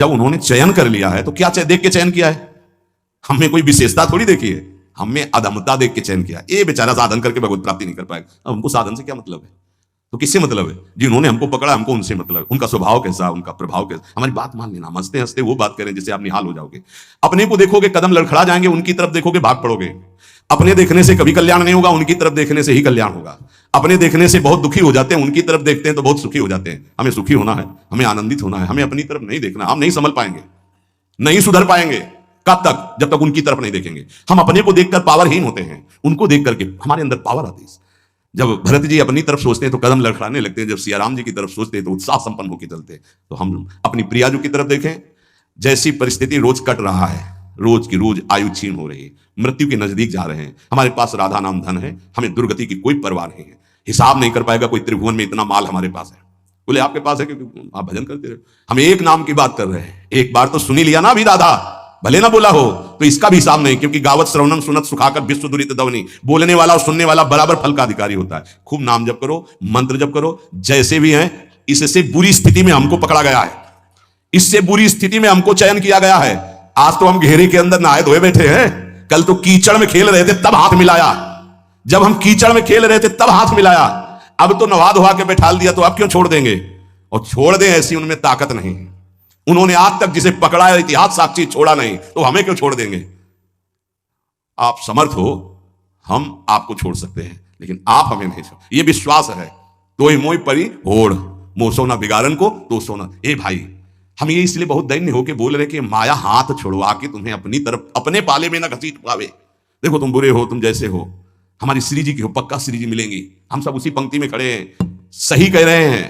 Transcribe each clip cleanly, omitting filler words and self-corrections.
जब उन्होंने चयन कर लिया है तो क्या देख के चयन किया है? हमने कोई विशेषता थोड़ी देखी है, हमने अधमता देख के चयन किया। ये बेचारा साधन करके भगवत प्राप्ति नहीं कर पाएगा, अब हमको साधन से क्या मतलब है? तो किससे मतलब है? जिन्होंने हमको पकड़ा हमको उनसे मतलब है। उनका स्वभाव कैसा, उनका प्रभाव कैसा, हमारी बात मान लेना, हंसते हंसते वो बात करें जिससे आप निहाल हो जाओगे। अपने को देखोगे कदम लड़खड़ा जाएंगे, उनकी तरफ देखोगे भाग पड़ोगे। अपने देखने से कभी कल्याण नहीं होगा, उनकी तरफ देखने से ही कल्याण होगा। अपने देखने से बहुत दुखी हो जाते हैं, उनकी तरफ देखते हैं तो बहुत सुखी हो जाते हैं। हमें सुखी होना है, हमें आनंदित होना है, हमें अपनी तरफ नहीं देखना। हम नहीं संभल पाएंगे, नहीं सुधर पाएंगे। कब तक? जब तक उनकी तरफ नहीं देखेंगे। हम अपने को देखकर पावरहीन होते हैं, उनको देख करके हमारे अंदर पावर आती है। जब भरत जी अपनी तरफ सोचते हैं तो कदम लड़खड़ाने लगते हैं, जब सियाराम जी की तरफ सोचते हैं तो उत्साह संपन्न होकर चलते हैं। तो हम अपनी प्रियाजू की तरफ देखें। जैसी परिस्थिति रोज कट रहा है, रोज की रोज आयु क्षीण हो रही है, मृत्यु के नजदीक जा रहे हैं, हमारे पास राधा नाम धन है, हमें दुर्गति की कोई परवाह नहीं है। हिसाब नहीं कर पाएगा कोई त्रिभुवन में इतना माल हमारे पास है। बोले आपके पास है क्योंकि आप भजन करते रहे। हम एक नाम की बात कर रहे हैं, एक बार तो सुनी लिया ना अभी राधा, भले ना बोला हो तो इसका भी हिसाब नहीं, क्योंकि गावत श्रवणम सुनत सुखाकर विश्व दुरित दवनी, बोलने वाला और सुनने वाला बराबर फल का अधिकारी होता है। खूब नाम जप करो, मंत्र जप करो, जैसे भी हैं। इससे बुरी स्थिति में हमको पकड़ा गया है, इससे बुरी स्थिति में हमको चयन किया गया है। आज तो हम घेरे के अंदर नहाए धोए बैठे हैं, कल तो कीचड़ में खेल रहे थे तब हाथ मिलाया। जब हम कीचड़ में खेल रहे थे तब हाथ मिलाया, अब तो नवा धोवा के बैठाल दिया तो अब क्यों छोड़ देंगे? और छोड़ दें ऐसी उनमें ताकत नहीं। उन्होंने आज तक जिसे पकड़ा है इतिहास साक्षी छोड़ा नहीं, तो हमें क्यों छोड़ देंगे? आप समर्थ हो, हम आपको छोड़ सकते हैं, लेकिन आप हमें नहीं छोड़। ये विश्वास है। तो मोई परी होड़ मोह सोना बिगाड़न को तो सोना। ए भाई, हम ये इसलिए बहुत दैन्य होके बोल रहे कि माया हाथ छुड़वा के तुम्हें अपनी तरफ, अपने पाले में ना घसीट पावे। देखो तुम बुरे हो, तुम जैसे हो, हमारी श्री जी की हो, पक्का श्री जी मिलेंगी। हम सब उसी पंक्ति में खड़े हैं। सही कह रहे हैं,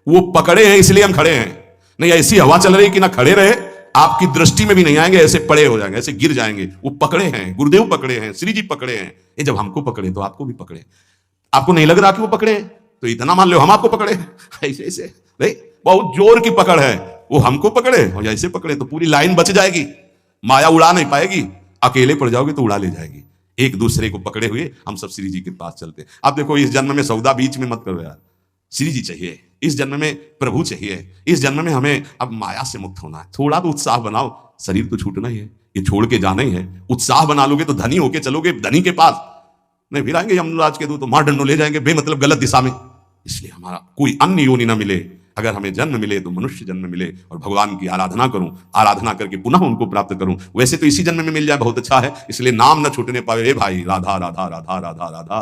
वो पकड़े हैं इसलिए हम खड़े हैं। नहीं ऐसी हवा चल रही कि ना खड़े रहे, आपकी दृष्टि में भी नहीं आएंगे, ऐसे पड़े हो जाएंगे, ऐसे गिर जाएंगे। वो पकड़े हैं, गुरुदेव पकड़े हैं, श्री जी पकड़े हैं। ये जब हमको पकड़े तो आपको भी पकड़े। आपको नहीं लग रहा कि वो पकड़े, तो इतना मान लो हम आपको पकड़े। ऐसे ऐसे नहीं, बहुत जोर की पकड़ है। वो हमको पकड़े और ऐसे पकड़े तो पूरी लाइन बच जाएगी, माया उड़ा नहीं पाएगी। अकेले पड़ जाओगे तो उड़ा ले जाएगी। एक दूसरे को पकड़े हुए हम सब श्री जी के पास चलते। अब देखो, इस जन्म में सौदा बीच में मत करो यार। श्री जी चाहिए, इस जन्म में प्रभु चाहिए, इस जन्म में हमें अब माया से मुक्त होना है। थोड़ा तो उत्साह बनाओ, शरीर तो छूटना ही है, ये छोड़ के जाना ही है। उत्साह बना लोगे तो धनी होके चलोगे धनी के पास, नहीं फिर आएंगे यमराज के दूत तो मार डंडो ले जाएंगे बेमतलब गलत दिशा में। इसलिए हमारा कोई अन्य योनि ना मिले। अगर हमें जन्म मिले तो मनुष्य जन्म मिले और भगवान की आराधना करूं, आराधना करके पुनः उनको प्राप्त करूं। वैसे तो इसी जन्म में मिल जाए बहुत अच्छा है, इसलिए नाम न छूटने पावे। भाई राधा राधा राधा राधा राधा।